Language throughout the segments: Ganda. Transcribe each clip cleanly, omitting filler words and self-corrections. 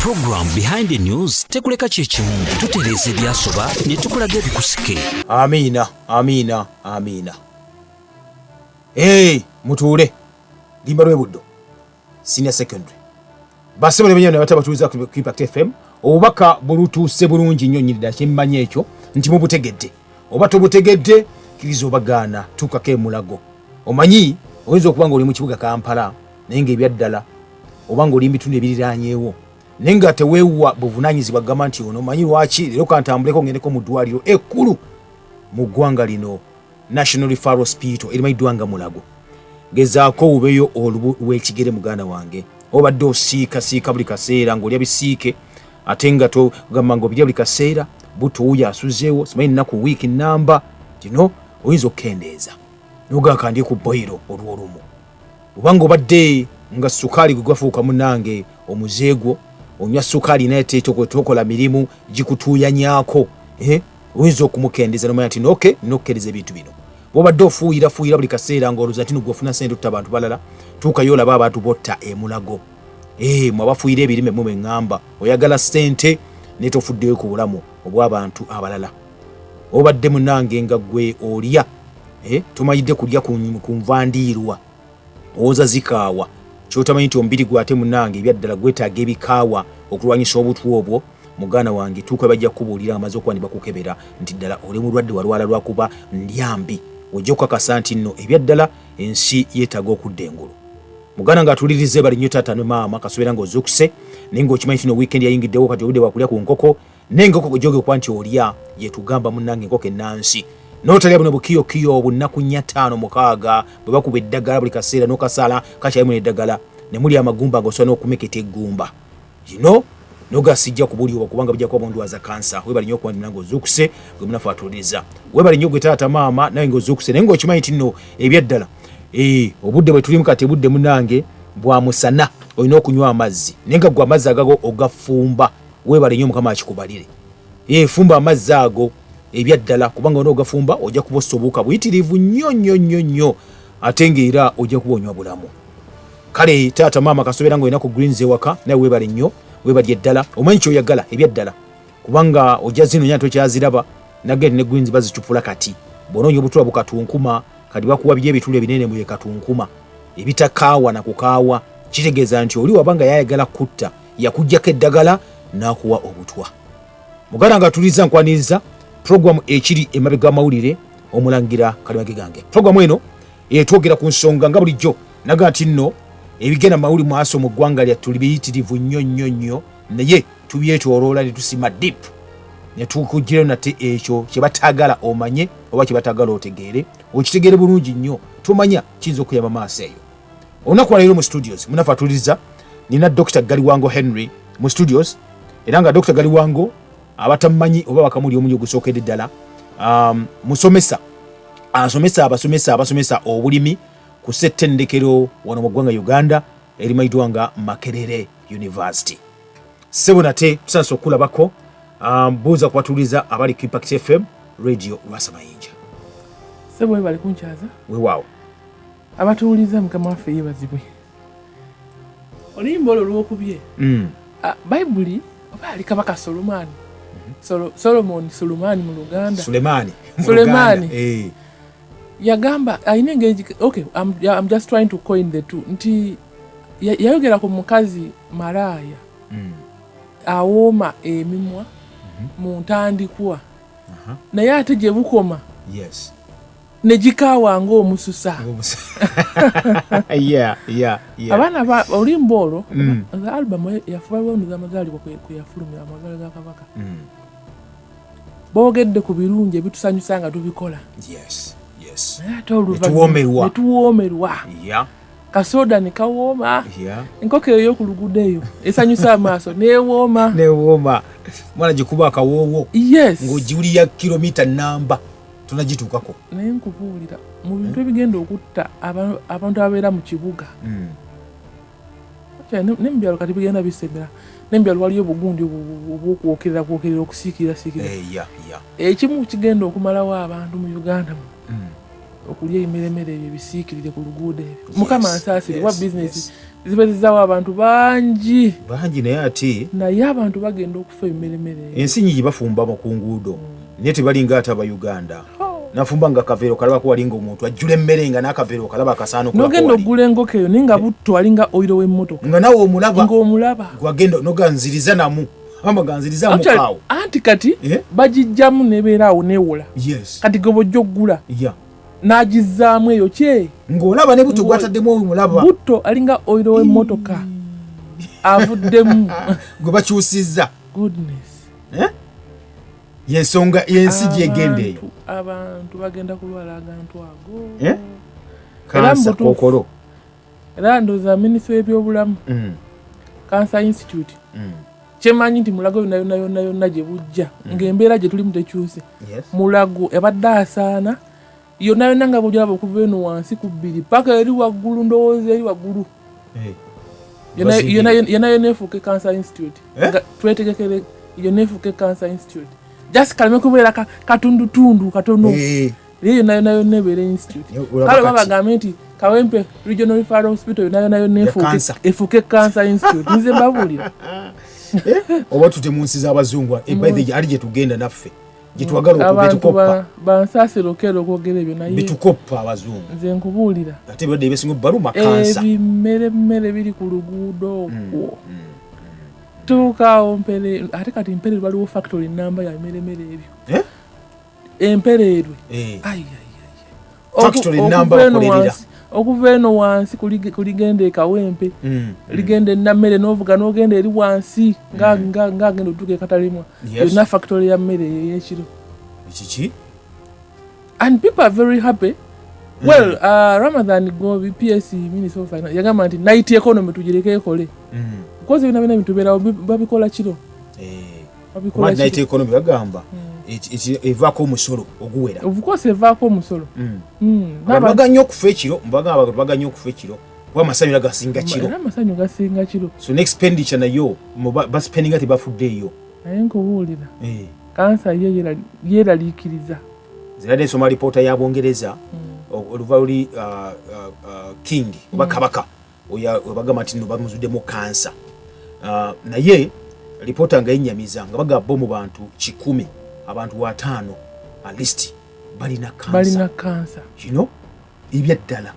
program behind the news tekuleka chechimu tutereze byasoba ne tukulaga bikusike. Amina. Mutuule limba lwe buddo senior secondary basebole benyo ne batabatuuza ku Impact FM obubaka bulutuse bulungi nnyo nyirida kimanye ekyo nti mubutegedde oba tobutegedde kirizo bagana tukake mulago omanyi oyinza okubanga oli mu kibuga Kampala nenge ebyaddala obanga oli mbitunde ebiriranyeewo nenga teweewa buvunanyizibwa gamba nti ono manyi lwaki lero kantambuleko ngendeko mu ddwaliro ekkulu mu ggwanga lino National Referral Hospital erimayiddwanga Mulago gezaako ubeyo olubu w'ekigere muganda wange obadde osiika buli kaseera ng'olya bisiike ate nga togamba ng'obirya buli kaseera butuuya asuzeewo simanyi nnaku wiiki namba kino oyinza okukendeeza n'ogakandye ku boyiro olw'olumu obanga obadde nga sukaali gwe gwafuuka munnange omuzeegwo onywa sukaali naye tokola mirimu gikutuuyanyaako oyinza okumukendeeza nomanya nti nokkereza ebintu bino bw'obadde ofuuyira buli kaseera ng'olowooza nti gw'ofuna sente tutta abantu balala tuukayo olaba abantu botta emulago mwabafuuyira ebirime mwe ŋŋamba oyagala sente naye tofuddeyo ku bulamu obw'abantu abalala obadde munnange nga gwe olya tomanyidde kulya ku nvandiirwa owoza zikaawa kyotamanyi nti omubiri gwe ate munnange ebyaddala gwetaaga ebikaawa okulwanyisa obutwa obwo muganda wange tuuka bajja kubuulira amaze okuba ne bakukebera nti ddala oli mulwadde walwala lwakuba ndyambi ojja okukakasa nti nno ebyaddala ensi yeetaaga okudda engulu muganda ng'atulirize bali nnyo taata ne maama kasobeera ng'ozukuse naye ng'okimanyi nti no weekend yayingiddewo kati obudde bwakulya ku nkoko n'enkoko gyoge okuba nti olya yetugamba munnange enkoko ennansi n'otalya buno bukiyokiyo obunaku 5-6 bwe bakuba eddagala buli kaseera n'okasaala kakyalimu n'eddagala ne muli amagumba ng'osobola n'okumeketa eggumba kino nogasijja kubuulibwa kubanga bijja kuba bondwaza kansa webali nnyo okuba nti ng'ozukuse gwe munafu atuliriza webali nnyo gwe taata maama nawe ng'ozukuse naye ng'okimanyi nti nno ebyaddala obudde bwe tulimu kati budde munange bwa musana olina okunywa amazzi naye nga gwe amazzi agago ogafumba webali nnyo mukama akikubalire fumba amazzi ago ebyaddala kubanga onogafumba ojja kuba osobuuka buyitirivu nnyo ate ng'era ojja kuba onywa bulamu kale taata maama kasobeera ng'olina ku greens ewaka naye webali nnyo webali eddala omanyi kyoyagala ebyaddala kubanga ojja zino nya tokyaziraba nagenti ne greens bazicupula kati bw'onoonya obutula bukatunkuma kati bakuwa bye ebitula ebinene mu katunkuma ebitakaawa na kukaawa kitegeeza nti oli wabanga yayagala kutta yakuggyako eddagala n'akuwa obutwa muganda nga tuliza nkwaniriza programu ekiri emabega amawulire omulangira Kalimage gange programu eno etwogera ku nsonga nga bulijjo naga nti nno ebigenda mawuli maaso mu ggwanga lyattu biyitirivu nnyo naye tubyetoloola ne tusima deep ne tukugirayo nate ekyo kye batagala omanye oba kye batagala otegeere okitegeere bulungi nnyo tumanya kiyinza okuyamba maaso eyo olunaku lwa leero mu studios munafu atuliriza nina Dr. Galiwango Henry mu studios era nga Dr. Galiwango abatamanyi oba bakamuli omunyo gusookedde ddala musomesa asomesa abasomesa obulimi ku ssettendekero wano mu ggwanga Uganda erimayiddwanga Makerere University sebo nate tusansa okulabako buuza kubatuliriza abali ku Impact FM radio lwasamayinja sebo bali kunkyaza weewaawo abatuuliza mukama waffe yeebazibwe oluyimba olwo lwokubye bayibuli oba ali kabaka Solomoni Sulemaani mu Luganda Sulemaani yagamba ayina engeri okay I'm just trying to coin the two nti yayogera ku mukazi malaaya awooma emimwa mu ntandikwa naye ate gye bukoma ne gikaawa ng'omususa abaana oluyimba olwo albamu yafubalwoniza amazaalibwa kuyafulumira amagalo ga kabaka boogedde ku birungi ebitusanyusa nga tubikola netuwoomerwa kasoda ne kawooma enkoko eyo ku luguudo eyo esanyusa amaaso newooma mwana gikuba akawoowo ng'ogiwulira kilomita namba tunagituukako naye nkubuulira mu bintu ebigenda okutta abantu ababeera mu kibuga nemubyalo kati bigenda bisembera nemubyalo waliyo obugundi obwokwokerera okusiikirira ekimu kigenda okumalawo abantu mu Uganda okulya emiremere ebyo bisiikirire ku luguudo ebyo mukama ansaasire wa bizinesi zibezizawo abantu bangi naye abantu bagenda okufa ebimeremere ensi nyingi bafumba ku nguudo naye tebalinga ate Uganda nafumba nga akaveero kalaba ko walinga omuntu ajjula emmere nga n'akaveero kalaba akasaano nogenda ogula enkoko eyo naye nga butto alinga oyiro w'emmotoka nga nawe omulaba gwagenda noganziriza namu amaganziriza mukaawo anti kati bagijjamu nebeeraawo newola kati gwe bojja oggula n'agizzaamu eyo kye ng'olaba ne butto gwataddemu omulaba butto alinga oyiro w'emmotoka avuddemu gwe bakyusizza goodness yensonga yensi gyegenda eyo abantu bagenda kulwala agantu ago kansa kokolo era ndooza minisitule y'ebyobulamu Cancer Institute kyemanyi nti mulago yonna gye bujja ng'embeera gye tulimu tekyuse mulago ebadde asaana yonna nga bw'ogyalaba okuva eno wansi ku 2 paka eri waggulu ndowooza eri waggulu yonna efuuke Cancer Institute twetegekere yonna efuuke Cancer Institute just kaleme kubeera katundutundu katono yonna ebeera institute kale babagambe nti Kawempe Regional Referral Hospital yonna efuuke Cancer Institute nze mbabuulira oba tutemunsiza abazungu ali gye tugenda naffe gye twagala okubetukoppa bansaasira okeera okwogera ebyo naye betukoppa abazungu nze nkubuulira ate badde ebesinga baluma kansa ebimeremere biri ku luguudo okwo tuukaawo mpere ate kati mpererwe waliwo factory namba ya bimeremere ebyo empererwe factory namba bakolerera okuva eno wansi kuligenda ekawempe ligenda enammere n'ovuga n'ogenda eri wansi ng'agenda otuuka ekatalimwa yonna factory ya mmere ey'ekiro kiki and people are very happy well Ramadhan Gobi PS Minister of Finance yagamba nti night economy tugireke ekole because bina bintu beerawo babikola kiro babikola kiro night economy bagamba evaako omusolo oguwera of course evaako omusolo baganya okufa ekiro mbagamba baganya okufa ekiro kuba amasanyu gasinga kiro amasanyu gasinga kiro so next expenditure nayo baspendinga tebafuddeeyo naye nkubuulira kansa yeeraliikiriza ziradde nsoma alipoota ya Bungereza oluva luli king oba kabaka bagamba nti no bamuzuddemu kansa naye alipoota nga yennyamiza nga bagamba mu bantu 100 abantu 5 at least balina kansa kino ebyeddala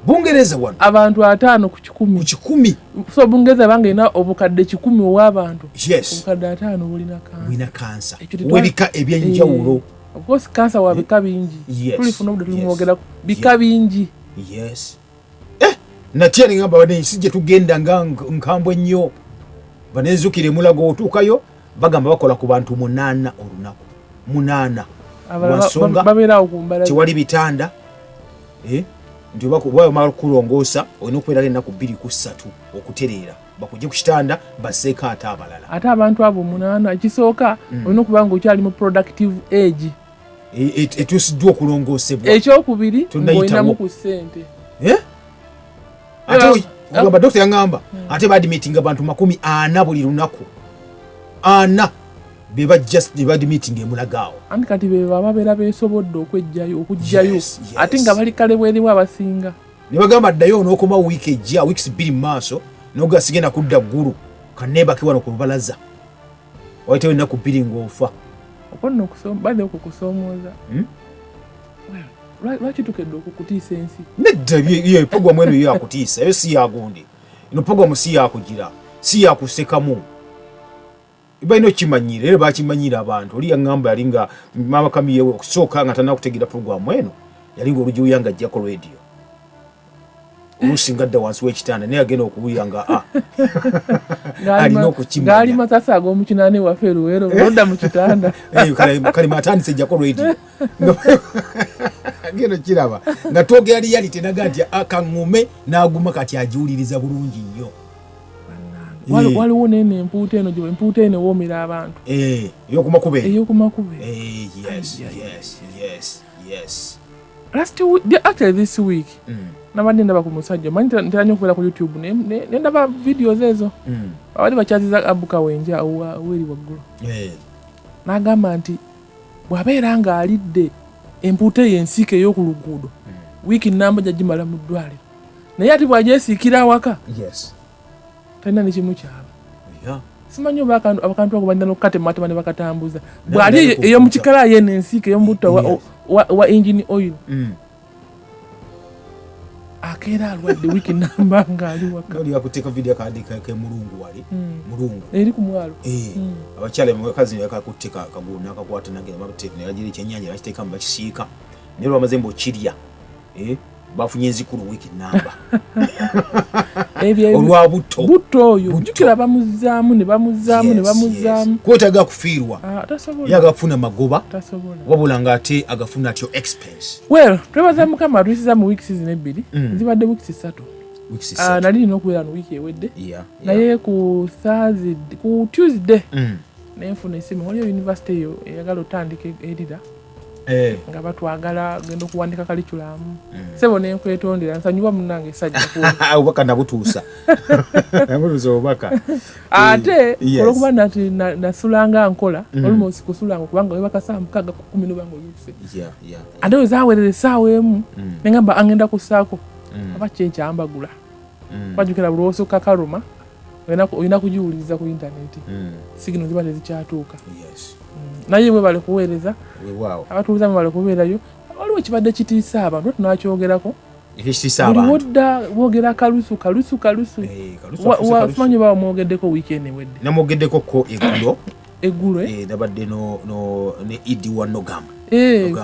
Bungereza wano abantu 5 ku 100 so Bungereza bange ina obukadde 10 ow'abantu obukadde 5 bulina kansa webika ebyenjawulo of course kansa wa bika bingi tulifuna obudde tulimwogera bika bingi natya ngamba bane sije tugenda nga nkambwe nnyo banezukire mulago otuukayo bagamba bakola ku bantu 8 olunaku 8 babeerawo kumbala tewali bitanda nti bwayo mala kulongoosa olina okubeera ennaku 2 ku 3 okutereera bakujje ku kitanda baseeka ate abalala ate abantu abo 8 ekisooka olina okuba nga okyali mu productive age etuusiddwa okulongoosebwa ekyokubiri ng'olinamu ku ssente ate ogamba dokita yaŋŋamba ate baadimitinga abantu 40 buli lunaku 4 bebadimitinga emulagaawo anti kati beba babeera beesobodde okujjayo ate nga bali kale bweriwo abasinga ne bagamba ddayo n'okoma wiiki ejja weeks 2 mu maaso n'ogasigenda kudda ggulu kanneebake wano ku lubalaza waitewo ennaku 2 ng'ofa okonna badde okukusoomooza lwaki tukedde okukutiisa ensi nedda pogwamu eno yo yakutiisa eyo si yagundi ino pogwamu si yakugira si yakusekamu balina okimanyira era bakimanyira abantu oli yaŋŋamba yali nga mama kamiye okusooka nga tanakutegeera pogwamu eno yali nga olujuya nga ajjako radio oluusi ngadda wansi w'ekitanda naye agenda okuwulira nga alina okukimanya ng'ali masasi ag'omukinaane waffe eruweero olodda mu kitanda kalima atandise ejjako radio agenda okiraba nga twogera reality naga nti akaŋŋume n'aguma kati agiwuliriza bulungi nnyo waliwo nene empuuta eno gye empuuta eno ewoomera abantu ey'okumakube actually this week nabadde ndaba ku musajja manyi nteranya okubeera ku YouTube nendaba videos ezo abali bakyaziza abuka wenja weri waggulu n'agamba nti bw'abeera nga alidde empuuta eyo ensiike ey'oku luguudo wiiki namba gyagimala mu ddwaliro naye ati bw'agyesiikira awaka yes talina ne kimu kyaba yeah simanyi oba abakantu ako balina n'okukatematema ne bakatambuza bw'ali ey'omukikala yeno ensiike ey'omubutta wa engine oil akeera alwadde wiiki namba ng'ali waka oli yakuteeka video akaandika ke mulungu wali mulungu eri ku mwalo abakyala bakazi yakakutte kagulu n'akakwata nagenda babuteeka nagira ekyennyanja nakiteekamu bakisiika naye lwamaze mb'okirya bafunye enzikulu wiiki namba olwa butto oyo jukira bamuzaamu ne bamuzaamu kwetaaga kufiirwa yaga kufuna magoba wabula ng'ate agafuna atyo expense well twebaza mukama atuyisiza mu wiiki zino ebbiri zibadde wiiki 3 nali nina okubeera no wiiki ewedde naye ku Tuesday nenfuna esimu waliyo yunivasite eyo eyagala otandika erira nga batwagala genda okuwandika kalikulamu sebo nenkwetondera nsanyuwa munange sajja obubaka nabutuusa obubaka ate olwokuba nati nasulanga nkola almost kusulanga kubanga webaka saa 6 ku 10 nobanga oluse ate wezawerera essaawa emu nengamba angenda kusaako aba kyenkyambagula bajukira buli osooka kaluma olina kugiwuliriza ku intaneti sigino ziba tezikyatuuka naye bwe bali kuweereza abatuuzamu bali kubeerayo waliwo ekibadde kitiisa abantu tunakyogerako buli wodda boogera kalusu simanyi oba mwogeddeko wiikendi ewedde namwogeddeko ko eggulo nabadde ne idi wanogamba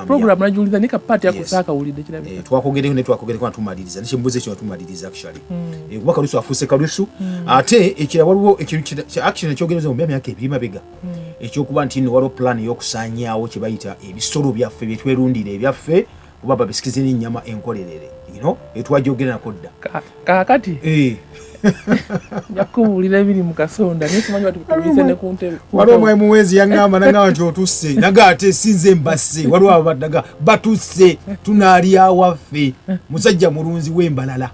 program najuliza nika pati yako saka ulide kirabika twakogereko natumaliriza nikimbuze kino tumaliriza actually kuba Kalussu afuse Kalussu ate ekira waliwo action ekyogereza mu myaka ebiri mabega ekyokuba nti waliwo plan y'okusaanyaawo kye bayita ebisolo byaffe bye twerundira ebyaffe oba babisikize n'ennyama enkolerere etwajogerako dda kakati yakubulira ebiri mu kasonda nesimanyi batubize ne kuntebe waliwo omwayi muwezi yaŋŋamba nangamba nti otusse naga ate sinze mbase waliwo abadaga batusse tunaali awaffe musajja mulunzi w'embalala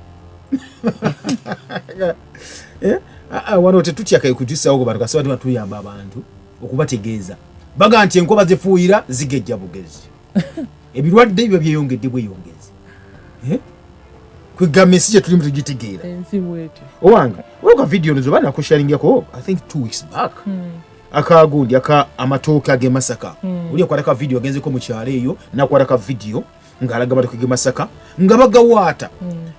wano tetutyakaye kutusawo bantu kasaba tubatuyamba abantu okubategeeza baga nti enkoba zifuuyira zigejja bugezi ebirwadde biba byeyongedde bweyongezi kwegamba ensi gye tulimu tugitegeera owange waliwo video nizo nakusharingako I think 2 weeks back akagundi amatooke ag'e Masaka oli akwataka video agenzeko mu kyalo eyo nakwataka video ng'alaga amatooke g'e Masaka nga bagawaata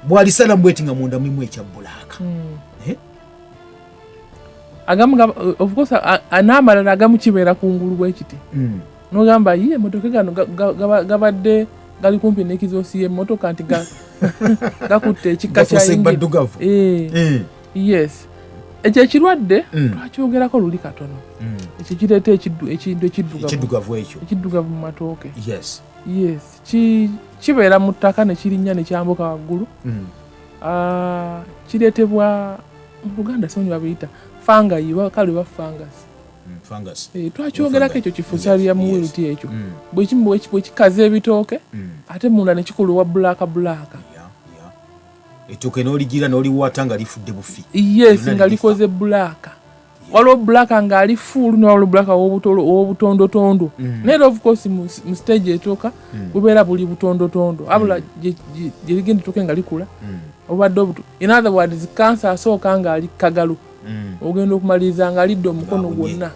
bw'alisala mbweti nga munda mulimu ekya bbulaaka agamu of course anamalala agamu kibeera kungulu bwekiti nogamba ye motoka gano gabadde gali kumpi n'ekizoosi y'emmotoka nti gakutte ekikka kya yes ekyo ekirwadde twakyogerako luli katono ekyo kireeta ekintu ekiddugavu mu matooke yes kibeera mu ttaka ne kirinnya ne kyambuka waggulu kireetebwa mu Buganda simanyi babiyita fangayi bakale ba fungus twakyogerako ekyo kifusalya mu wiruti ekyo bwekikaza ebitooke ate munda ne kikuluwa bbulaaka ettooke n'oligira n'oliwaata nga lifudde bufi yes nga likoze bbulaaka waliwo bbulaaka ng'ali fuulu newaliwo bbulaaka w'obutondotondo naye of course mu stage etooka bubeera buli butondotondo abula gye ligenda ettooke nga likula obadde in other words kansa asooka ng'ali kagalu ogenda okumaliriza nga alidde omukono gwonna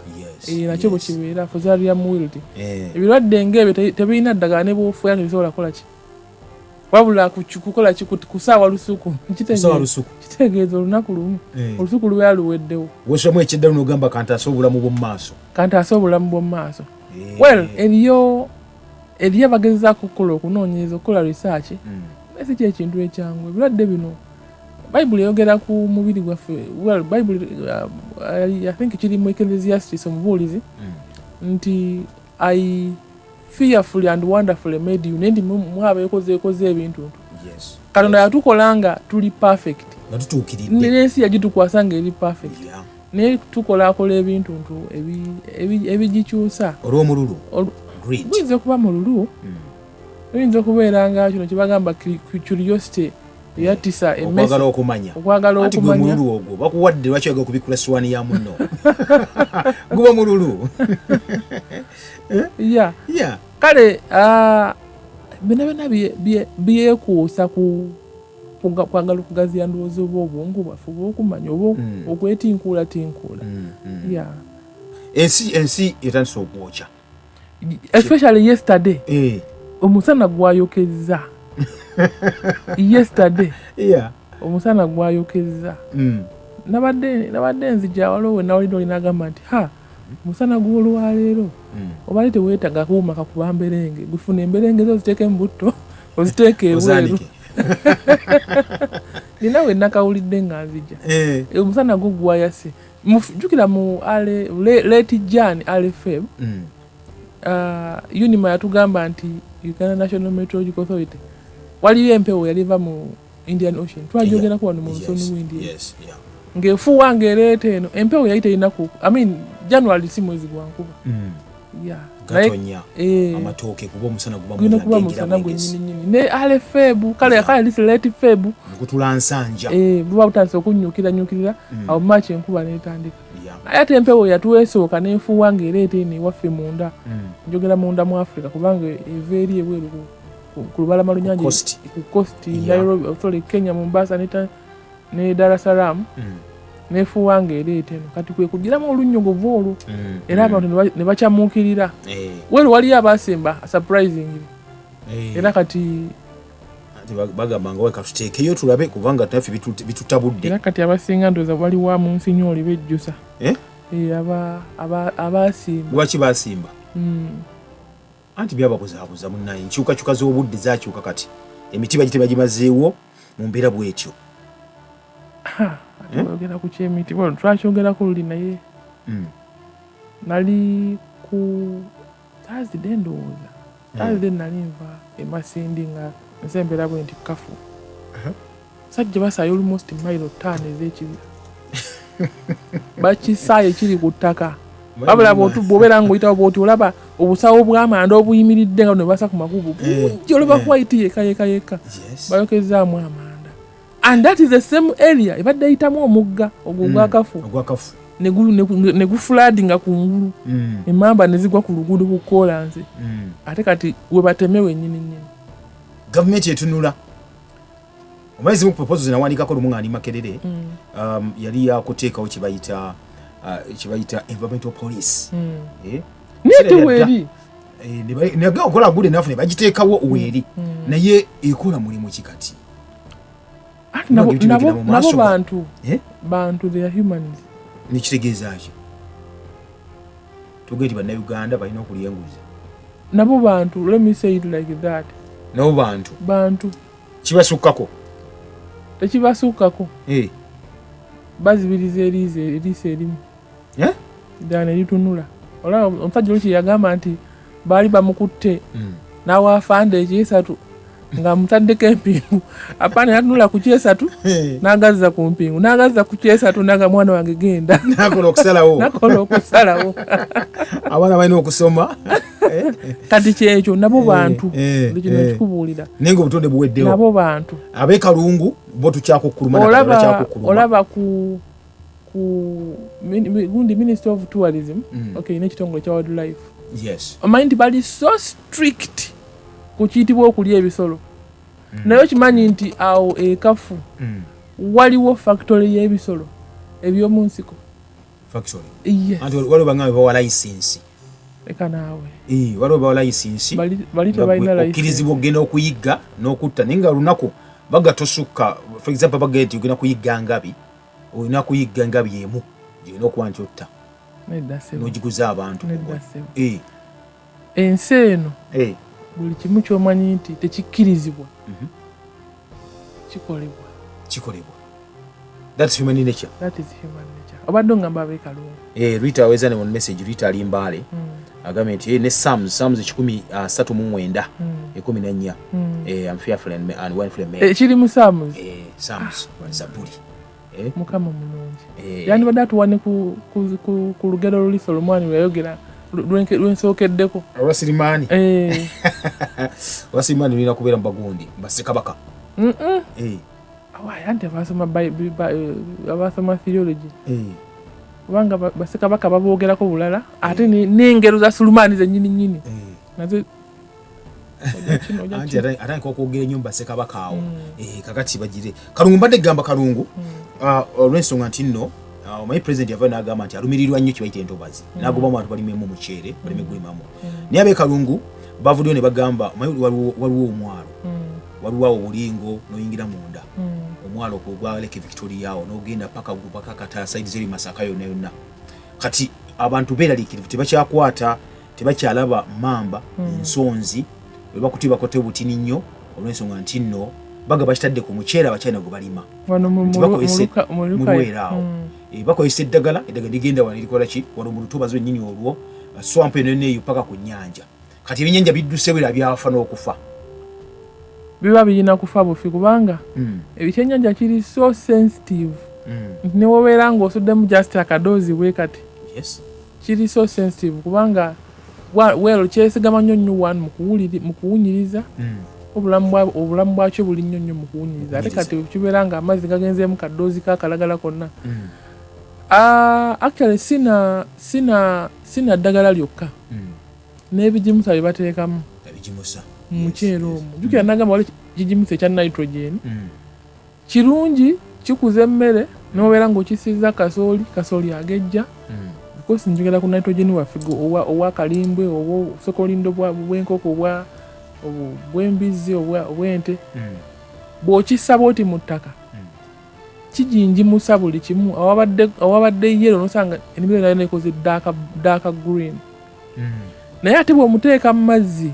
nakyo bwe kibeera fuzaria muwilti ebirwadde ng'ebyo tebirina ddagala ne bwofuera tebisobola kukola ki wabula kukola kusaawa lusuku kitegeeza olunaku lumu olusuku lubeera luweddewo wesamu ekyeddala n'ogamba kanti ase obulamu bw'omu maaso well eriyo abagezezaako okukola okunoonyereza okukola research si kyekintu ekyangu ebirwadde bino bayibuli eyogera ku mubiri gwaffe bayibuli I think kiri mu Ecclesiastes omubuulizi nti I fearfully and wonderfully made you nendi mwaba ekoze ebintu Katonda yatukola nga tuli perfect n'ensi yagitukwasa nga eri perfect naye akola ebintu ebigikyusa olw'omululu buyinza okuba mululu oyinza okubeera nga kino kyebagamba curiosity yatisa okwagala okumanya anti gwe mululu ogwo bakuwadde lwaki oyagala okubikula siwaani ya munno guba mululu kale byonna byekuusa ku kwagala okugaziya ndowooza oba obwongo bwaffe oba okumanya oba okwetinkula yeah. ensi etandise okwokya especially yesterday omusana gwayokeza yesterday omusana gwayokeza nabadde nzija waliwo nawulidde olinagamba nti omusana gw'olwaleero obali teweetaga kuuma kakuba mberenge gufuna emberenge zo ziteeke mu butto oziteeke ebweru nina we nakawulidde nga nzija omusana gwo gwayase jjukira mu leti jan alfm unima yatugamba nti Uganda National Meteorological Authority waliyo empewo yaliva mu Indian Ocean twajogerako wano mu nsoni w'India ng'efuuwa ng'ereeta eno empewo yali terinaku January si mwezi gwa nkuba gatonya amatooke kuba omusana guba musana gwennyininyini ne alefebu kale lisi leti febu ngutula nsanja buba butandise okunyukiranyukirira awo March enkuba n'etandika naye ate empewo yatuweesooka n'efuuwa ng'ereeta eno ewaffe munda njogera munda mu Africa kubanga eva eri ebweru ku lubalama lunyanja ku coast Nairobi Kenya Mombasa ne Dar es Salaam nefuuwa ng'ereeta eno kati kwe kugiramu olunnyogovu olwo era abantu ne bakyamuukirira weero waliyo abaasemba surprisingly era kati bagamba nga weka tuteekeyo tulabe kubanga naffe bitutabudde era kati abasinga ndowooza waliwo mu nsi nyooli bejjusa abaasimba lwaki baasimba anti byababuzaabuza munnaye enkyukakyuka z'obudde zakyuka kati emiti bagiteba gimazeewo mu mbeera bwetyo ogera ku kyemiti twakyogerako luli naye nali ku Thursday ndowooza Thursday nali nva emasindi nga nsembera bwe nti kafu sajja basaayo almost mailo 5 ez'ekibira bakisaayo ekiri ku ttaka babula bw'obeera ng'oyitawo bw'oti olaba obusawo bw'amanda obuyimiridde nga ne basa ku makubo bungi olaba white yekka bayokezaamu amanda. And that is the same area ebadde eyitamu omugga ogwo gwakafu ne gufulaadinga kungulu emmamba ne zigwa ku luguudo ku koolansi ate kati we bateme wennyini nnyini gavumenti etunula omwezi mu proposals nawandiikako lumu nga ndi Makerere yali yakuteekawo kibayita environmental police netuweeri naga okola good enough ne bagiteekawo weeri naye ekola mulimu kikati nabo bantu they are humans nikitegeeza ki tugeti bannayuganda balina okulya enguzi nabo bantu let me say it like that nabo bantu kibasukkako tekibasukkako bazibiriza eriisa erimu ddala ne litunula olaba omusajja oliki yagamba nti baali bamukutte n'awaafanda ekyesatu nga mutaddeko empingu apaana yatunula ku kyesatu n'agazza ku mpingu n'agazza ku kyesatu naga mwana wange genda nakola okusalawo abaana balina okusoma kati kyekyo nabo bantu kino ekikubuulira naye nga obutonde buweddewo nabo bantu ab'ekalungu bo tukyakukkuluma olaba ku gundi Ministry of Tourism n'ekitongole kya wildlife omanyi nti bali so strict ku kiyitibwa okulya ebisolo naye okimanyi nti awo ekafu waliwo factory y'ebisolo eby'omu nsiko waliwo bangamba bawa license leka naawe waliwo bawa license bali tebalina okkirizibwa okugenda okuyigga n'okutta naye nga lunaku baga tosukka for example baga nti ogenda kuyigga ngabi olina kuyigga ngabi emu gyolina okuba nti otta n'ogiguza abantu ensi eno buli kimu ky'omanyi nti tekikkirizibwa kikolebwa that's human nature obadde ongamba ab'ekalungu Rita aweza ne message Rita ali Mbale agambye nti ne Psalms 139 14 I'm fearful and wonderfully made kiri mu Psalms Zaburi mukama mulungi yani badde atuwane ku lugero luli Solomoni lwayogera lwensookeddeko abasirimaani abasirimaani lulina kubeera mu bagundi basekabaka anti abasoma theology kubanga basekabaka baboogerako bulala ate n'engero za Sulumani zennyini nazo anti atandika okwogera ennyumba Ssekabaka awo kakati bagire Kalungu mbadde gamba Kalungu olw'ensonga nti nno omanyi president yava n'agamba nti alumirirwa nnyo kibayita entobazi n'agoba mu bantu balimemu omuceere balime gulimamu naye ab'e Kalungu bavuddeyo ne bagamba omanyi waliwo omwalo waliwo awo obulingo n'oyingira munda omwalo ogwa Lake Victoria awo n'ogenda paka kata side zeri Masaka yonna kati abantu beeraliikirivu tebakyakwata tebakyalaba mamba ensonzi bwe bakutibako tebutini nnyo olw'ensonga nti nno baga bakitadde ku muceera abakyayina gwe balima mulwera awo bakozesa eddagala ligenda wano lirikola ki wano mu lutubazi ennyini olwo swampu eno eyo paka ku nnyanja kati ebyennyanja bidduse bwera byafa n'okufa biba birina kufa bufi kubanga ebyennyanja kiri so sensitive nti ne wobeera ng'osuddemu just akadoozi bwe kati kiri so sensitive kubanga welo kyesigama nnyo wanu mu kuwunyiriza obulamu bwakyo buli nnyo mu kuwunyiriza ate kati kibeera nga amazzi gagenzeemu kadoozi kakalagala konna actually sina ddagala lyokka n'ebijimusa bye bateekamu muceere omwo jukira nagamba wali kijimusa ekya nitrogen kirungi kikuza emmere n'obeera ng'okisiiza kasooli agejja because njogera ku nitrogen waffe owa kalimbwe oba sokolindo bw'enkoko bw'embizi obw'ente bw'okissa bw'oti mu ttaka kijinjimusa buli kimu awabadde yero nosanga ennimiro nayo nekoze dark green naye ate bw'omuteeka mu mazzi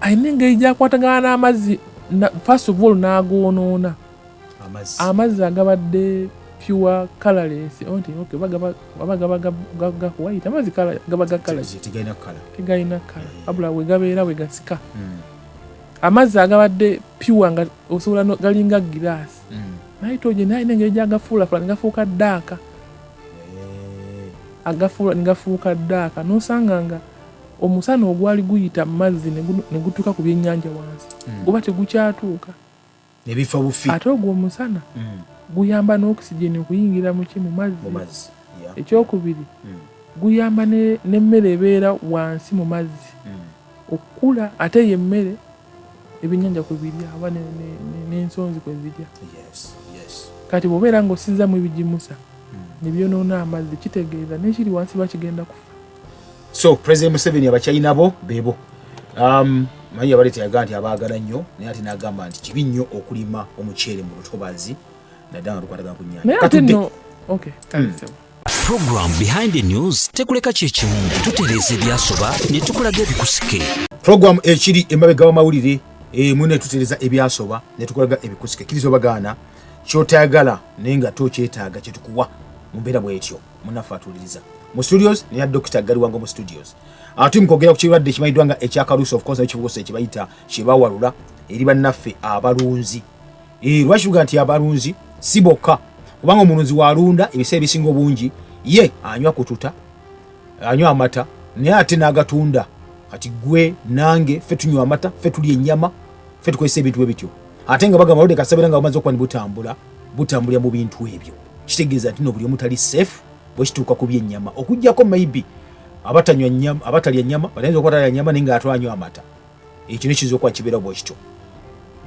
ayina engeri gyakwatagana n'amazzi first of all n'agoonoona amazzi agabadde pure colorless gaba white amazzi gaba ga colorless tegalina kala abula we gabeera we gasika amazzi agabadde pure nga osobola galinga glass nitrogen ayina engeri gyagafuula ngafuuka ddaaka ngafuuka ddaaka n'osanga nga omusana ogwali guyita mu mazzi ne gutuuka ku byennyanja wansi guba tegukyatuuka nebifa bufi ate ogwo omusana guyamba n'oxygen okuyingira mu mazzi ekyokubiri guyamba n'emmere ebeera wansi mu mazzi okukula ate y'emmere ebyennyanja kwe birya aba n'ensonzi kwe zirya kati bw'obeera ng'osizzamu ebijimusa ne byonoona amazzi kitegeeza n'ekiri wansi bakigenda kufa so President Museveni abakyayina bo beebo manyi abaleeta yagaa nti abaagala nnyo naye ate n'agamba nti kibi nnyo okulima omuceere mu lutobazi naddala nga lukwatagana ku nnyanja Program Behind the News tekuleka kyekimu tutereeza ebyasoba ne tukulaga ebikusike program ekiri emabega w'amawulire mwene tutereeza ebyasoba ne tukulaga ebikusike kiriza obagaana kyotayagala naye nga tokyetaaga kyetukuwa mu mbeera bwetyo munaffe atuuliriza mu studios ne ya Dr. Galiwango mu studios ate mukogera ku kirwadde kimanyiddwa nga ekya Kalussu of course ekibuuso ekibayita kyebawalula eri bannaffe abalunzi lwaki tuga nti abalunzi si bokka kubanga omulunzi walunda ebiseera ebisinga obungi ye anywa kututa anywa amata naye ate n'agatunda kati gwe nange ffe tunywa amata ffe tulya ennyama ffe tukozesa ebintu ebityo ate nga bagamba olode kasabira nga bamaze okuba ne butambulira mu bintu ebyo kitegeeza nti no buli omu tali safe bwekituuka ku byennyama okuggyako maybe abatalya nnyama balayinza okuba talya nnyama naye nga ate anywa amata ekyo nekiyinza okuba kibeera bwekityo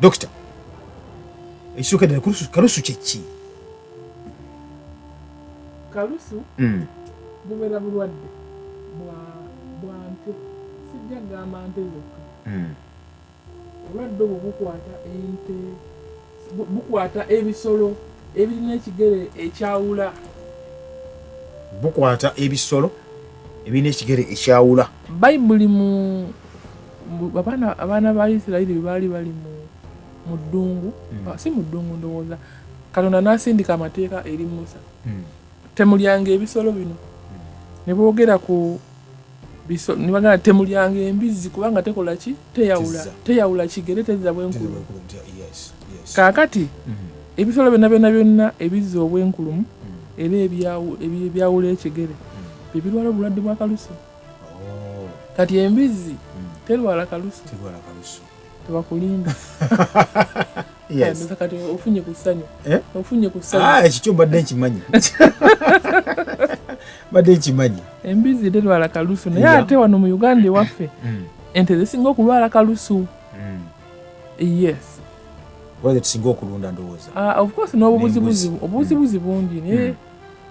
Dokita ekisukadde Kalussu kyeki Kalussu bubeera bulwadde bwa nte sijja gamba nte zokka obulwadde obwo bukwata ebisolo ebirina ekigere ekyawula bayibuli abaana ba Isirayiri baali bali mu ddungu si mu ddungu ndowooza Katonda n'asindika amateeka eri Musa temulyanga ebisolo bino ne boogera ku ne bagamba temulyanga embizzi kubanga tekola ki teyawula kigere tezza bwenkulumu kaakati ebisolo byonna ebizza obwenkulumu era ebyawula ekigere bibirwala obulwadde bwa Kalussu kati embizzi terwala Kalussu tebakulimba kati ofunye ku ssanyu ekikyo mbadde nkimanyi embizzi terwala Kalussu naye ate wano mu Uganda ewaffe ente zisinga okulwala kalusu. Yes. Whether tusinga okulunda ndowooza. Of course obubuzibuzi bungi naye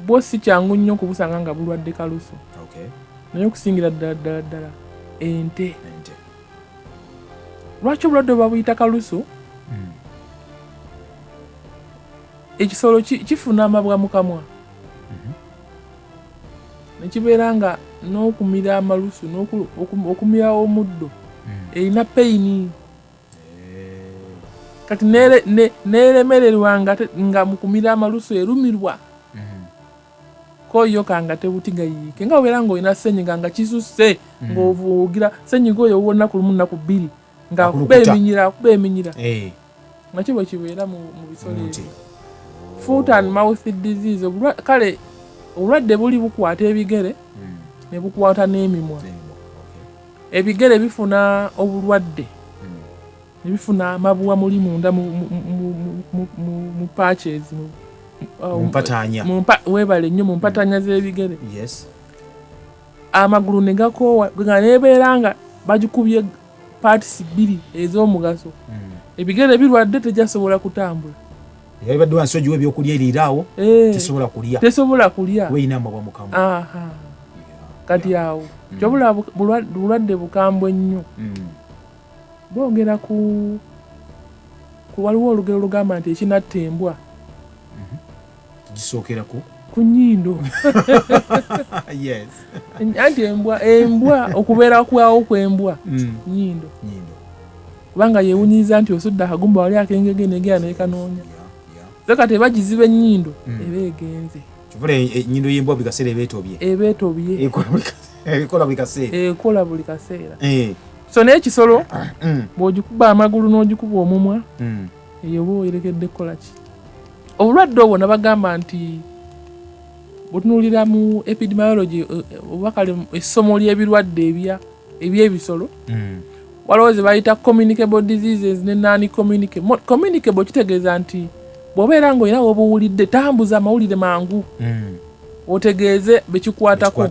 bwo si kyangu nnyo okubusanga nga bulwadde kalusu. Okay. Naye okusingira ddala ente. Lwaki obulwadde babuyita kalusu? Ekisolo kifuna amabwa mu kamwa. Nekibeera nga n'okumira amalusu okumira omuddo erina peyini. Kati neremererwa nga mukumira amalusu erumirwa. Koyo kanga tebutigayiike nga obeera ng'olina ssenyiga nga kisusse ng'ovuugira ssenyiga oyo wonna ku lumu nnaku bbiri nga kuba eminyira. Nakyo bwe kibeera mu bisolo ebyo. Foot and mouth disease kale obulwadde buli bukwata ebigere ne bukwata n'emimwa. Ebigere bifuna obulwadde ne bifuna amabuwa muli munda mu patches mpatanya webale nnyo mu mpatanya z'ebigere. Yes. Amagulu ne gakoowa nga nebeera nga bagikubye parts bbiri ez'omugaso. Ebigere birwadde tejasobola kutambula. Yabadde wansi ogiwa ebyokulya eriiraawo tesobola kulya weeyina amabwa mu kamwa. Kati awo kyobula bulwadde bukambwe nnyo. Boogera ku waliwo olugero lugamba nti ekinatta embwa kisookera ku nnyindo. Yes. Anti embwa okubeera kwawo kw'embwa nnyindo. Kubanga yeewunyiza nti osudde akagumba wali akengege negera nekanoonya. So kati bagiziba ennyindo eba egenze. Kivula ennyindo y'embwa buli kaseera eba etobye. Ekola buli kaseera. So naye ekisolo bw'ogikuba amagulu n'ogikuba omumwa eyo oba oyerekedde kukola ki? Obulwadde obwo nabagamba nti butunuulira mu epidemiology oba kale essomo ly'ebirwadde eby'ebisolo waliwo ze bayita communicable diseases ne non-communicable. Communicable kitegeeza nti bw'obeera ng'olina wobuwulidde tambuza amawulire mangu otegeeze bekikwatako.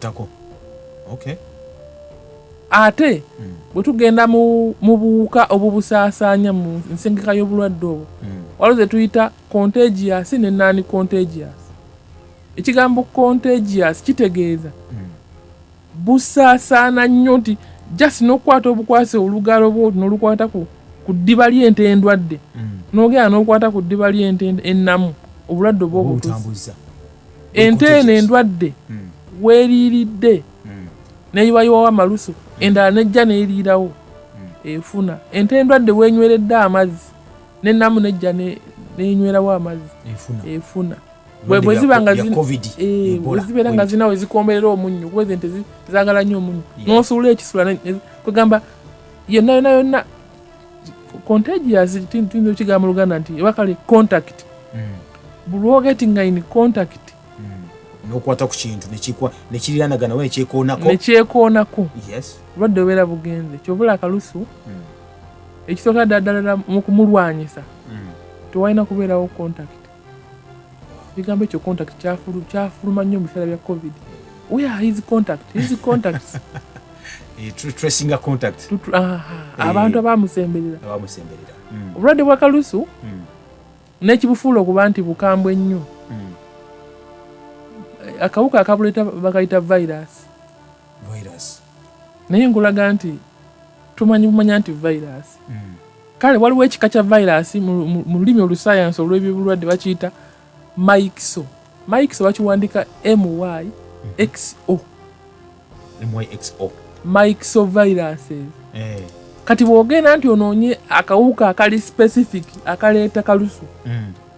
Okay. Ate bwe tugenda mu buwuka obubusaasaanya mu nsengeka y'obulwadde obwo waliwo ze tuyita contagious ne non-contagious. Ekigambo contagious kitegeeza busaasaana nnyo nti just n'okukwata obukwase olugalo bwo n'olukwata ku ddiba ly'ente endwadde n'ogenda n'okwata ku ddiba ly'ente ennamu obulwadde obwobutambuza. Ente eno endwadde weeriiridde neyiwayiwawo amalusu endala nejja neeriirawo efuna. Ente endwadde wenyweredde amazzi n'ennamu nejja nenywerawo amazzi efuna. Bwe zibeera nga zina we zikomberera omunnyo kuba ente zaagala nnyo omunnyo n'osuula ekisula kugamba yonna contagious tuyinza okigamba mu Luganda nti eba kale contact. Buli getting in contact n'okwata ku kintu nekiriranagana we nekyekoonako. Yes. Obulwadde obeera bugenze kyobula akalusu ekisooka ddala mu kumulwanyisa tewalina kubeerawo contact. Ekigambo ekyo contact kyafuluma nnyo mu biseera bya COVID. Where is contact? Tracing a contact. Abantu abamusemberera. Obulwadde bwa kalusu n'ekibufuula okuba nti bukambwe nnyo. Akawuka akabuleeta bakayita virus. Naye nkulaga nti bumanya nti virus. Kale waliwo ekika kya virus mu lulimi olusayansi olw'ebyobulwadde bakiyita myxo. Bakiwandika MYXO. Myxo viruses. Kati bw'ogenda nti onoonye akawuka akali specific akaleeta kalusu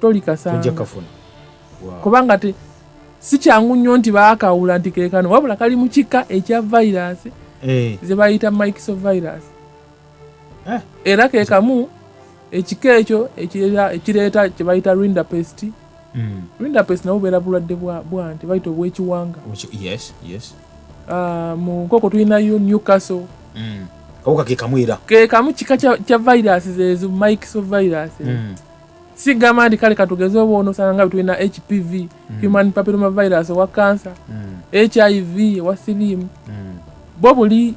tolikasanga. Kubanga si kyangu nnyo nti baakawula nti keekano wabula kali mu kika ekya virus ze bayita myxo virus. Era keekamu ekika ekyo ekireeta kye bayita rinderpest. Rinderpest nabwo bubeera bulwadde bwa nti bayita obw'ekiwanga. Mu nkoko tulinayo Newcastle. Kawuka keekamu kika kya virus ezo myxo virus. Sigamba nti kale katugeze oba onosanga nga tulina HPV, human papilloma virus owa cancer, HIV owa siriimu. Bo buli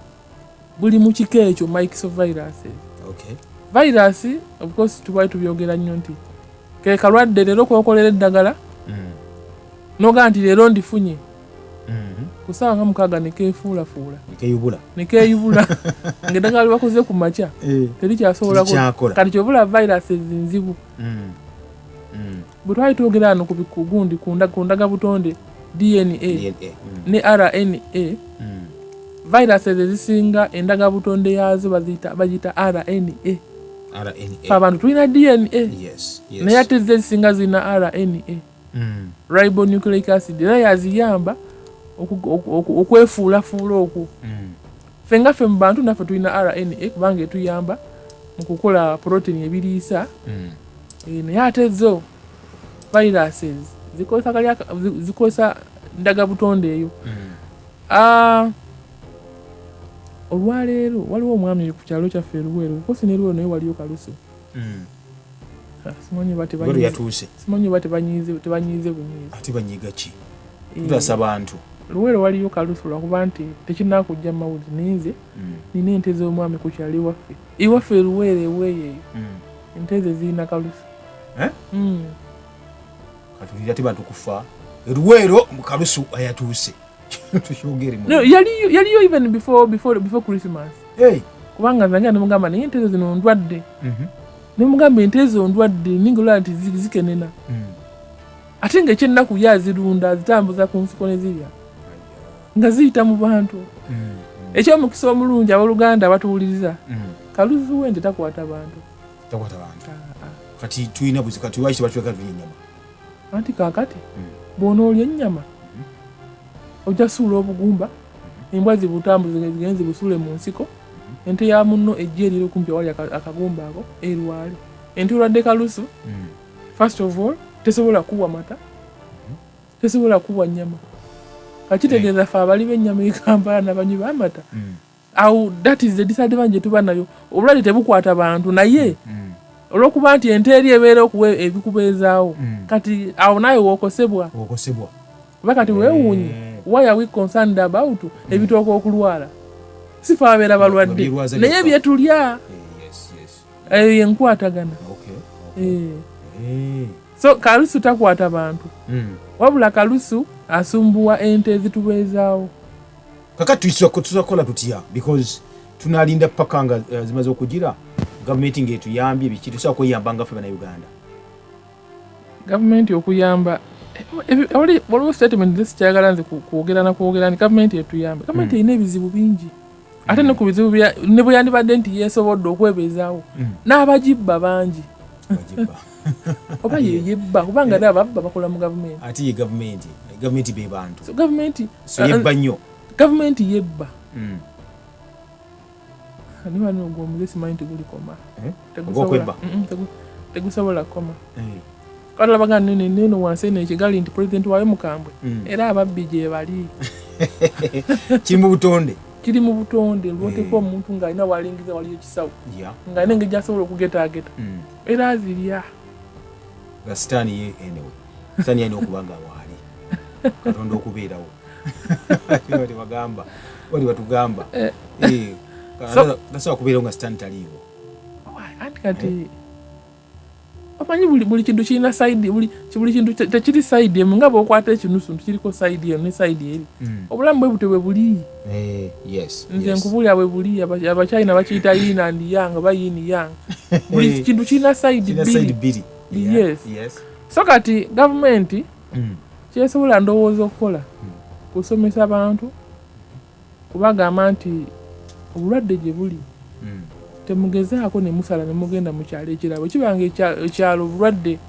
buli mu kiko ekyo mikes of viruses. Okay. Virus of course tubaye tubyogera nnyo nti ke kalwadde leero kwokolera eddagala noga nti leero ndifunye kusanga nga mukaaga nekeefuulafuula nekeyubula ng'eddagala bakoze ku makya terikyasobola kati kyobula viruses nzibu. Bwe twali twogera wano ku gundi ku ndagabutonde DNA ne RNA viruses ezisinga endagabutonde yaazo bagiyita RNA. Abantu tulina DNA naye ate ezisinga zirina RNA ribonucleic acid era yaziyamba okwefuulafuula okwo. Ffe nga ffe mu bantu naffe tulina RNA kubanga etuyamba mu kukola protein ebiriisa naye ate zo viruses zikosa ndagabutonde eyo. Olwaleero waliwo omwami ku kyalo kyaffe Luweero kosi ne Luweero naye waliyo Kalussu. Simanyi ba tebanyiize bunyiize ate banyiiga ki tutasa abantu. Luweero waliyo Kalussu lwakuba nti tekinnakujja mu mawulire ninze nina ente z'omwami ku kyalo iwaffe Luweero eweeyo eyo ente ze zirina Kalussu. Katulira ate bantu kufa Luweero mu Kalussu ayatuuse. No, yaliyo even before Christmas. Kubanga zange nemugamba naye ente zino ndwadde. Nemugamba ente ezo ndwadde ningola nti zikenena. Ate ng'ekyennaku yazirunda zitambuza ku nsiko ne zirya nga ziyita mu bantu. Ekyomukisa omulungi abooluganda batuwuliriza Kalussu wente takwata bantu. Kati tuyina buzika tuwaiki batweka ennyama. Anti kaakati bw'onoolya ennyama ojja suula obugumba embwa zibutambuze zigenze busule mu nsiko ente ya munno ejja erira okumpi awali akagumba ako erwale. Ente olwadde Kalussu first of all tesobola kuwa mata tesobola kuwa nnyama. Kakitegeeza ffe abali b'ennyama Kampala n'abanywi b'amata awo that is the disadvantage tuba nayo. Obulwadde tebukwata bantu naye olw'okuba nti ente eri ebeera okuwa ebikubeezaawo kati awo naye wookosebwa kuba kati weewuunye why are we concerned about ebitooka okulwala sifa abeera balwadde naye byetulya eyo yenkwatagana. So Kalussu takwata bantu wabula Kalussu asumbuwa ente ezitubeezaawo. Kakati tusakola tutya because tunalinda paka nga zimaze okugira gavumenti ng'etuyambye biki tusobola kweyamba nga ffe bannayuganda. Gavumenti okuyamba waliwo statement zisikyagala nze kwogera ni gavumenti etuyambe. Gavumenti erina ebizibu bingi ate ne ku bizibu ne bwe yandibadde nti yeesobodde okwebeezaawo n'abagibba bangi oba yeyebba kubanga naye ababba bakola mu gavumenti. Ate ye gavumenti be bantu so gavumenti yebba nnyo. Gavumenti yebba ani wano ogw'omuze simanyi tegulikoma tegusobola koma. Kala bagana neno wansi eno ekigali nti president wayo mukambwe era ababbi gye bali kiri mu butonde lwoteko omuntu ng'alina walingiza waliyo ekisawo ng'alina engeri asobola okugetaageta era azirya sitaani yene okubanga waali Katonda okubeerawo wali batugamba tasobola kubeerawo nga sitaani taliiwo. Anti kati omanyi buli kintu kirina side buli kintu tekiri side emu nga bw'okwata ekinusu kiriko side emu ne side eri. Obulamu bwe bute bwe buli. Nze nkubulya bwe buli Abachina bakiyita yin and yang oba yin yang. Buli kintu kirina side bbiri. Yes. So kati gavumenti kyesobola ndowooza okukola kusomesa abantu kubagamba nti obulwadde gye buli temugezaako ne musala ne mugenda mu kyalo ekirabo kibanga ekyalo obulwadde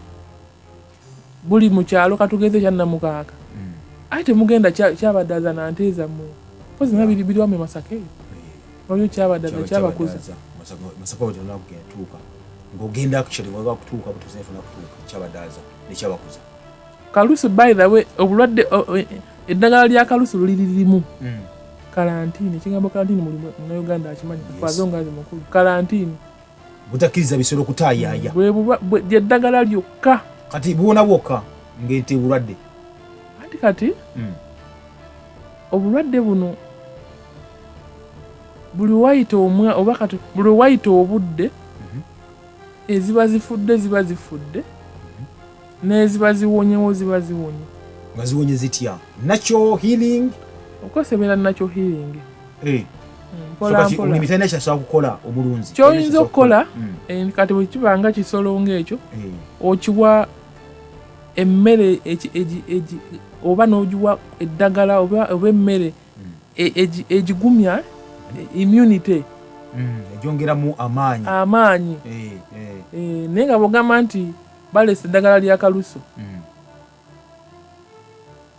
buli mu kyalo katugeze kyannamukaaka ate temugenda kyabaddaza nanteeza mu pozi nga biri wame Masaka waliyo kyabaddaza kyabakuza Masaka tuuka ng'ogenda actually waba kutuuka butuusa tuna kutuuka kyabaddaza nekyabakuza. Kalussu by the way obulwadde eddagala lya Kalussu lirimu karantini kigambo karantini mu Uganda akimanyi kufazo ngazi mukulu karantini butakiriza bisolo kutaayaya bwe eddagala lyokka kati buwona bwokka ng'ente bulwadde kati obulwadde buno buli waita omwa oba kati buli waita obudde eziba zifudde n'eziba ziwonyewo ziba ziwonye nga ziwonye zitya natural healing okosebera natural healing mpola mitenda kyasobola kukola omulunzi ky'oyinza okukola kati bwe kibanga kisolo ng'ekyo okiwa emmere oba n'ogiwa eddagala oba emmere egigumya immunity egyongeramu amaanyi naye nga bwogamba nti balesa eddagala lya kalusu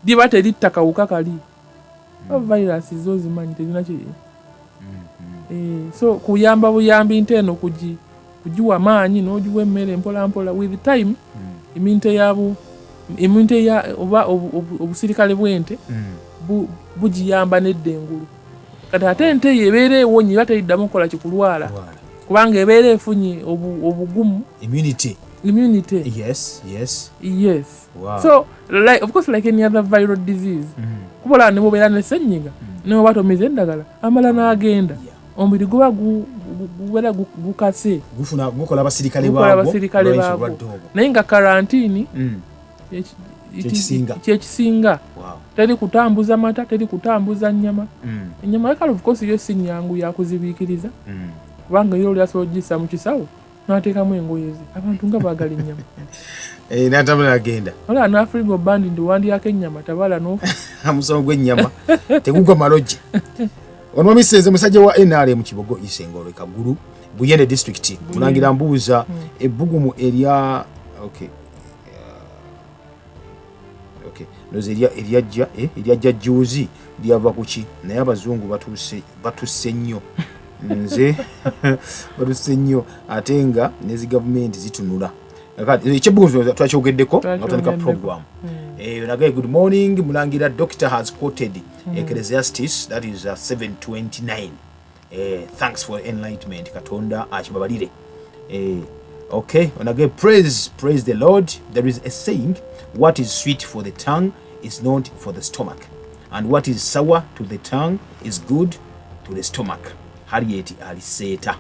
liba teritta kawuka kali virus zo zimanyi tezina kiri so kuyamba buyambi nte eno kugiwa amaanyi n'ogiwa emmere mpola with time immunity ya oba obusirikale bw'ente bugiyamba n'eddengulu kati ate ente yebeera ewonye iba teriddamu okukola kikulwala kubanga ebeera efunye obugumu immunity. Yes. Wow. So of course like any other viral disease kubola ne mubeera ne ssenyiga ne batomiza endagala amala n'agenda omubiri guba gubeera gukase gukola abasirikale baabwo naye nga karantini kyekisinga teri kutambuza mata teri kutambuza nnyama ennyama yakala of course yo si nnyangu yakuzibiikiriza kubanga yo oli asobola ogissa mu kisawo n'ateekamu engoye ze abantu nga baagala ennyama n'atambula agenda ola n'afrigo bandi ndiwandyako ennyama tabala omusomo gw'ennyama tegugwa maloje ono wamisenze musajja wa NRM Kibogo Isengolo Kagulu Buyende district mulangira mbuuza ebbugumu erya noze eryajja juuzi lyava kuki naye abazungu batusse nnyo nze batusse nnyo ate nga nezi gavumenti zitunula ekyebugumu twakyogeddeko nga tutandika program nagaye good morning mulangira doctor has quoted Ecclesiastes that is 7:29 thanks for enlightenment katonda akibabalire okay nagaye praise the Lord. There is a saying, what is sweet for the tongue is not for the stomach, and what is sour to the tongue is good to the stomach. Harriet aliseta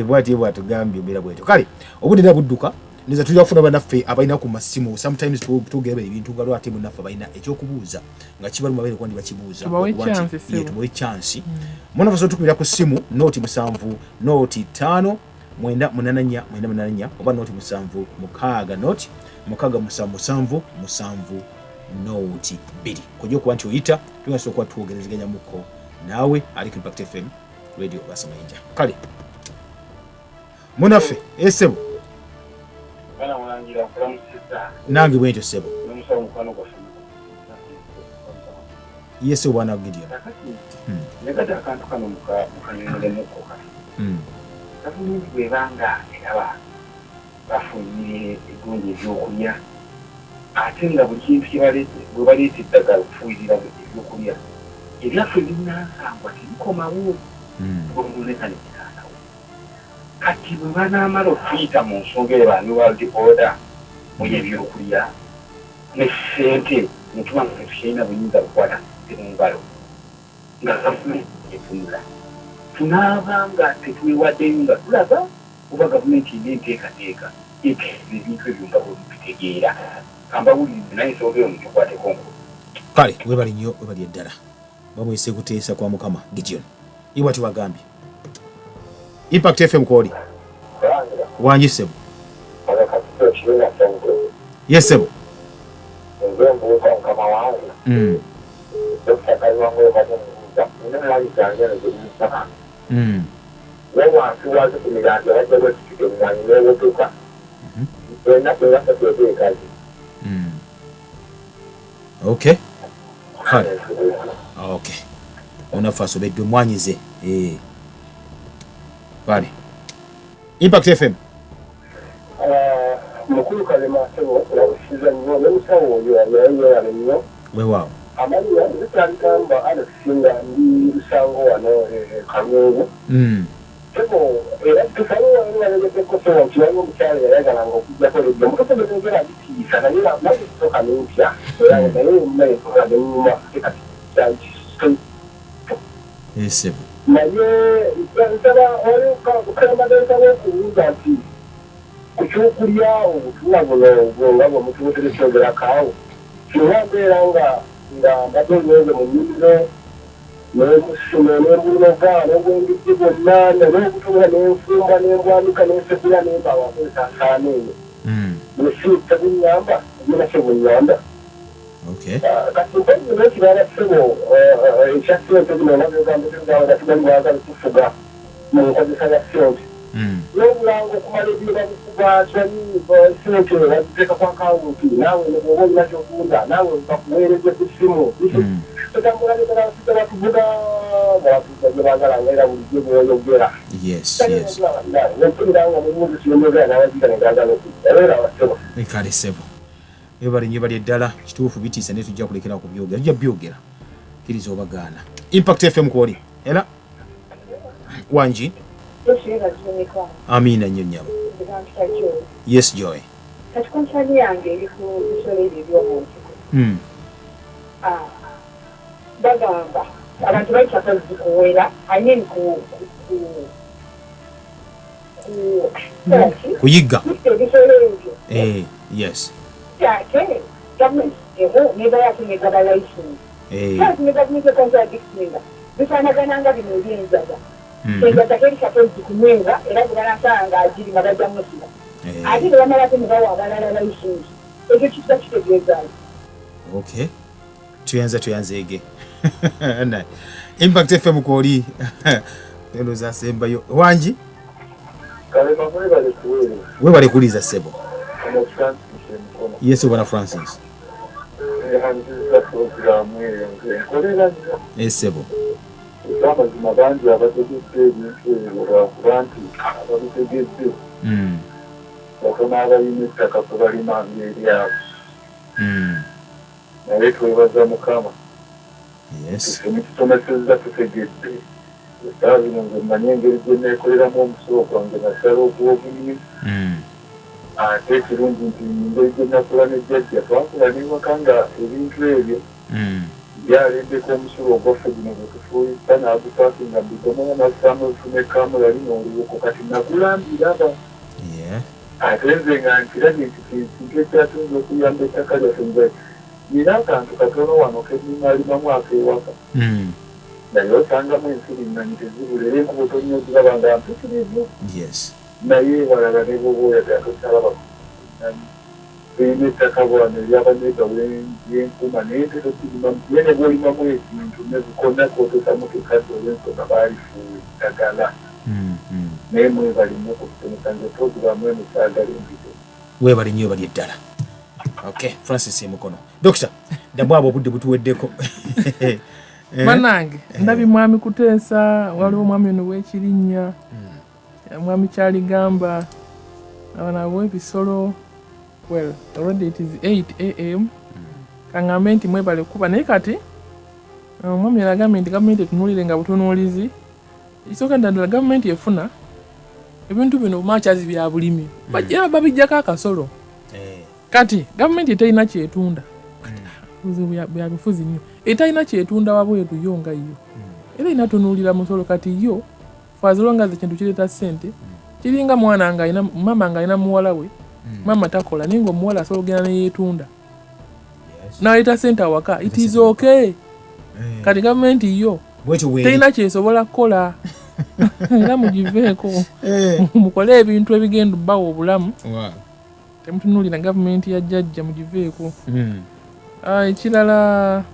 bwati bwatugambye mbera bweto kale obudde budduka niza tulya kufuna banaffe abalina ku masimu sometimes tugeba ebintu nga lwate munaffe abalina ekyokubuuza nga kibalu mabere kwandi bakibuuza tubawe chance mwana faso tukubira ku simu noti 7 noti 5 mwenda oba noti 7 mukaaga noti mukaaga 7 noti 2 kujja kuba nti oyita tugasobola kuba tuwogerezeganya muko naawe ali ku Impact FM radio basamayinja kale munaffe esebo nange bwentyo sebo yese bwana Gideon nekati akantu kano mukanyonyolemuko gavumenti bwebanga eraba bafunire egonja ebyokulya ate nga buli kintu bwe baleeta eddagala okufuuyirira ebyokulya ebyaffe binnansangwa tebikomawo omuleka nekitaanawo kati bwe banaamala okuyita mu nsonga eyo bani world order mu ebyokulya ne ssente netuba nga tetukyalina buyinza bukwata mu ngalo nga gavumenti etunula tunaaba nga tetuwewaddeyo nga tulaba oba gavumenti ina enteekateeka ebintu ebyo nga bwebitutegeera ambawulirize naye nsonga omuntu kwateko nkulu kale webali nnyo webali eddala bamwese kuteesa kwa mukama Gideon iwa tiwagambye Impact FM kwoli wanjisebo yesebo okay okay unafaso bedwe mwanyize vale Impact FM mukulu kalema sebo la usiza nyo nemusawo yo ya nyo wewa amaliya zitandamba ala singa ndi rusango wano kanyogo sebo era tusawo wano ko so kiwango mutale yagala ngo kujja ko lebyo mukoto bengera biti sana nila nayo soka n'upya era nayo mwe ko ale muma kati Yes. naye nsaba olukalamadesa w'okubuuza nti ku kyokulya obutumwa buno nga bwemutubutere kyogerakaawo kiwa mbeera nga mbadde olyoze mu nnimiro n'emusimo n'embulunoga n'obwengedde bwonna n'obutumwa n'enfumba n'embwanika n'ensekula n'embawa ensaasaana eyo nesi tebunyamba ebinakyo bunyamba kati nkozino ekirala ssebo ekya ssente bino nabyogambo nga tugali baagala kufuga mu nkozesa ya ssente n'obulanga okumala ebiro babukuba kyanyi ssente baziteeka ku akawunti naawe nebwoba olina kyokunda naawe bakuweereze ku ssimu tutambula netera basite batuvuga nga bagalanga era bulijjo bweyogera nepulira nga mubuuzi siyongera n'abaziga negagala okujja era basebo ekale sebo ebali nnyo bali eddala kituufu bitiisa naye tujja kulekera ku byogera tujja byogera kiriza obagaana Impact FM kwoli era wanji amina nnyo nnyabo yes joy kati konsani yange eri ku bisolo ebyo eby'omunsiko bagamba abantu baitaka zikuwera amen kuyigga ebisolo ebyo yes ate gavumenti eho neba yafunegaba layiseni kati ne gavumenti ekontradikitinga bifaanagananga bino ebyenjaga enjaga terikako zikunwenga era bwebanasanga agiri nga bajja musiba ate ne bamalako ne bawa abalala layiseni ekyo kikiba kitegeezaayo okay tuyanzeege Impact FM kwoli eno za sembayo wanji we bali kuliza sebo yes bwana Francis sebo amazima bangi abategedde ebintu lwakubanti ababitegedde batono abalina ettaka kubalima ng'eryabo naye twebaza mukama ekitusomesezza tutegedde esaawa zino nze mmanyi engeri gye neekoleramu omusolo gwange nasala okuwa obulimu ate ekirungi nti engeri gye nakola ne jjajja twakola newaka nga ebintu ebyo byalembeko omusolo ogwaffe guno gwe tufuuyisa n'agutwakinga bidomola nasaamu ebifuna ekamula lino olubuko kati nagulambira aba ate nze nga nkirabye nti kintu ekyatunza okuyamba ettaka lyaffe nze nina akantu katono wano kenimalimamu akewaka naye osangamu ensiri nanyi tezibula era enkuba otonya ogiraba nga mpitirivu naye walala ne bwoba oyagala tosalaba tulina ettaka bwano eryabanega yenkuma naye nte tokirimamu ye ne bwolimamu ekintu nebukonna kwotesamu kekadde olwensonga baalifuuwe Daggala naye mwebalimu okutusomesa nze puroguramu emisaagala empito webali nnyo bali eddala okay Francis Mukono Doctor ndabwabo obudde butuweddeko manange ndabi mwami kuteesa waliwo mwami ono w'ekirinnya mwami kyaligamba abana bw'ebisolo well already it is 8 am kangambe nti mwebale kuba naye kati mwami yalagambye nti gavumenti etunuulire nga butunuulizi isooka ddala gavumenti efuna ebintu bino bumacyazi bya bulimi bajja babijjako akasolo kati gavumenti etalina kyetunda bya bifuzi nnyo etalina kyetunda wabweru yo nga yo era inatunuulira musolo kati yo fazilongaze kintu kireeta ssente kiringa mwana nga alina mama nga alina muwala we mama takola naye nga omuwala asobola ogenda neyeetunda n'aleeta ssente awaka it is okay kati gavumenti yo talina kyesobola kukola era mugiveeko mukole ebintu ebigenda bbawa obulamu temutunuulira gavumenti ya jjajja mugiveeko ekirala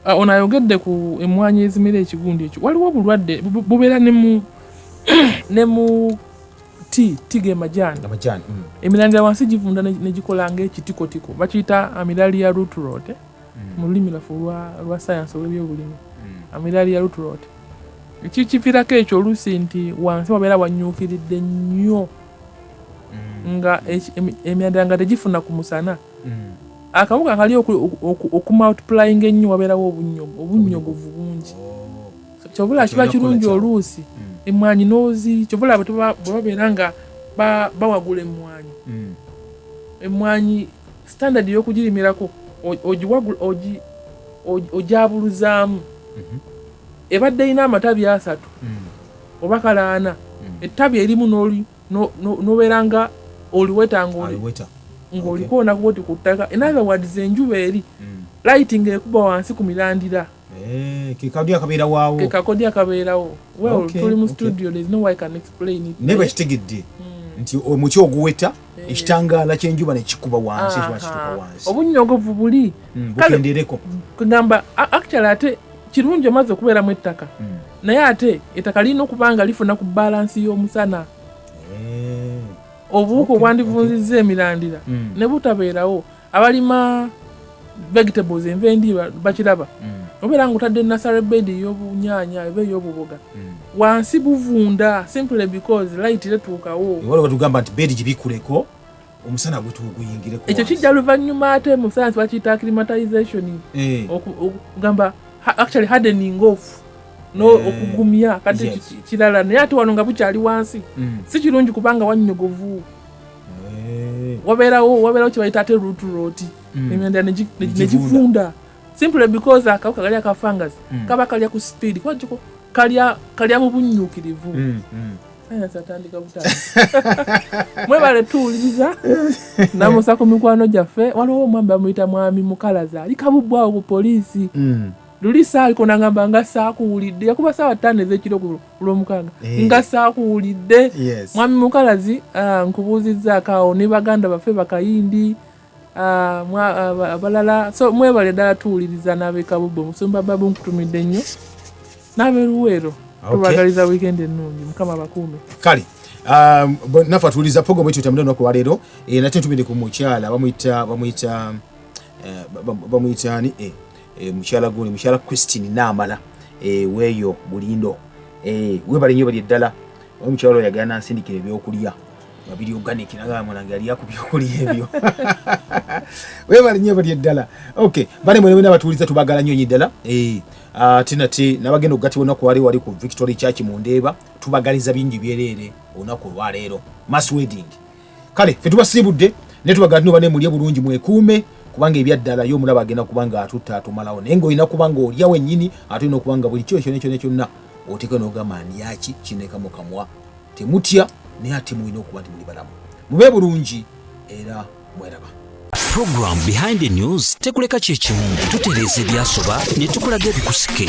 ono ayogedde ku emmwanyi ezimera ekigundi ekyo waliwo obulwadde bubeera ne mu tige majaani emirandira wansi givunda negikola ng'ekitikotiko bakiyita amiralia root rot mu lulimi lwaffe lwa sayansi olw'ebyobulimi amiralia root rot ekikiviirako ekyo oluusi nti wansi wabeera wanyuukiridde nnyo nga emirandira nga tegifuna ku musana akawuka kali okumultiplying ennyo wabeerawo obunnyogovu bungi kyobula kiba kirungi oluusi emmwanyi noozi kyobula bwe babeera nga bawagula emmwanyi emmwanyi standard y'okugirimirako ojabuluzaamu ebadde ina amatabi 3 oba kalaana ettabi erimu nobeeranga oliweta ng'oliko onakuba ku ttaka enaba wadize enjuba eri lighting ekuba wansi ku mirandira kekakodi akabeerawo tuli mu studio there's no way I can explain it neba kitegedde nti omuti oguweta ekitangaala ky'enjuba nekikuba wansi obunnyogovu buli bukendereko kugamba actually ate kirungi amaze okubeeramu ettaka naye ate ettaka lirina okuba nga lifuna ku balansi y'omusana obuwuka obwandivunzizza emirandira ne butabeerawo abalima vegetables enva endiba bakiraba obeera nga otadde nasale bed ey'obunyaanya eba ey'obuboga wansi buvunda simply because light tetuukawo waliwo tugamba nti bed gibikuleko omusana gutuguyingireko ekyo kijja luvannyuma ate mu science bakiyita acclimatization okugamba actually hardening off okugumya kati kirala naye ate wano nga bukyali wansi si kirungi kubanga wannyogovu wabeerawo kyebayita ate root rot emyanda negifunda simply because akawuka kalya ka fungus kaba kalya ku speed kwajiko kalya mu bunnyukirivu science atandika butali mwebale tuwuliriza namusa ku mikwano gyaffe waliwo omwami bamuyita mwami mukalaza ali kabubbwawo ku poliisi luli saali kona ngamba nga saakuwulidde yakuba saawa 5 ez'ekiro ku lwomukaaga nga saakuwulidde mwami mukalazi nkubuuzizzaako awo ne baganda baffe bakayindi abalala so mwebale ddala tuwuliriza n'ab'ekabubbe musumba babu nkutumidde nnyo n'ab'eruweero tubagaliza weekend ennungi mukama bakuume kale nafe atuwuliriza program etyo tamudde olunaku lwaleero nate ntumidde ku mukyala bamuyita ni mukyala guli mukyala Christine Namala weeyo Bulindo webale nnyo bali eddala omukyala oyo yagana nsindikira ebyokulya babiri organic naga mwanange ali yakubyokulya ebyo webale nnyo bali eddala okay bane mwene n'abatuuliza tubagala nnyo eddala tinati nabagenda okugati olunaku wali ku Victory Church mu Ndeeba tubagaliza bingi byerere olunaku lwaleero mass wedding kale fe tubasiibudde ne tubagala nnyo bane mulye bulungi mwekuume kubanga ebyaddala y'omulaba agenda kubanga atutta atumalawo naye ng'olina kubanga olya wennyini ate olina okubanga buli kyo kyonna oteeka n'ogamba ani yaki kineka mu kamwa temutya naye ate mulina okuba nti muli balamu mube bulungi era mweraba. Program Behind the News tekuleka kyekiwundu tutereeza ebyasoba ne tukulaga ebikusike.